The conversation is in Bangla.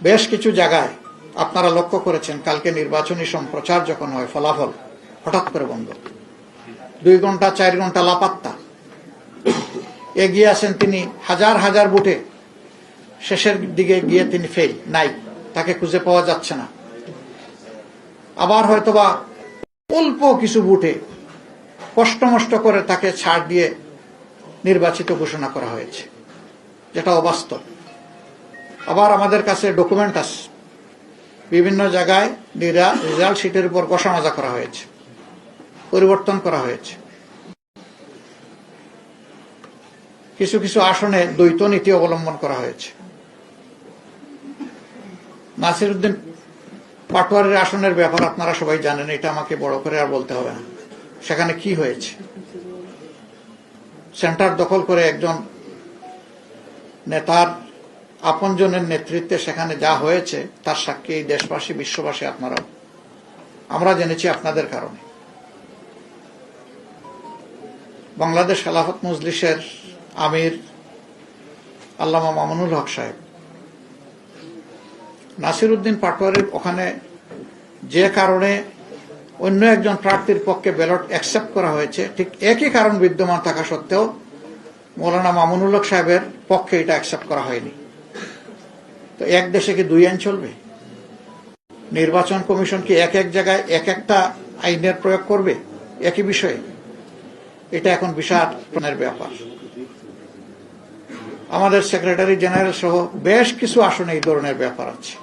বেশ কিছু জায়গায় আপনারা লক্ষ্য করেছেন, কালকে নির্বাচনী সম্প্রচার যখন হয় ফলাফল হঠাৎ করে বন্ধ, 2 ঘন্টা 4 ঘন্টা লাপাত্তা। এগিয়ে আছেন তিনি হাজার হাজার বুথে, শেষের দিকে গিয়ে তিনি ফেল, নাই, তাকে খুঁজে পাওয়া যাচ্ছে না। আবার হয়তোবা অল্প কিছু বুথে কষ্ট মষ্ট করে তাকে ছাড় দিয়ে নির্বাচিত ঘোষণা করা হয়েছে, যেটা অবাস্তব। আবার আমাদের কাছে ডকুমেন্ট আছে, বিভিন্ন জায়গায় রেজাল্ট শিটের উপর কষামাজা করা হয়েছে, পরিবর্তন করা হয়েছে। কিছু কিছু আসনে দ্বৈত নীতি অবলম্বন করা হয়েছে। নাসিরউদ্দিন পাটোয়ারির আসনের ব্যাপার আপনারা সবাই জানেন, এটা আমাকে বড় করে আর বলতে হবে না। সেখানে কি হয়েছে, সেন্টার দখল করে একজন নেতার আপনজনের নেতৃত্বে সেখানে যা হয়েছে তার সাক্ষী এই দেশবাসী, বিশ্ববাসী, আপনারাও, আমরা জেনেছি আপনাদের কারণে। বাংলাদেশ খেলাফত মজলিসের আমির আল্লামা মামুনুল হক সাহেব নাসিরউদ্দিন পাটোয়ারির ওখানে যে কারণে অন্য একজন প্রার্থীর পক্ষে ব্যালট অ্যাকসেপ্ট করা হয়েছে, ঠিক একই কারণ বিদ্যমান থাকা সত্ত্বেও মৌলানা মামুনুল হক সাহেবের পক্ষে এটা অ্যাকসেপ্ট করা হয়নি। তো এক দেশে কি 2 আইন চলবে? নির্বাচন কমিশন কি এক এক জায়গায় এক একটা আইনের প্রয়োগ করবে একই বিষয়ে? এটা এখন বিশাল ব্যাপার। আমাদের সেক্রেটারি জেনারেল সহ বেশ কিছু আসনে এই ধরনের ব্যাপার আছে।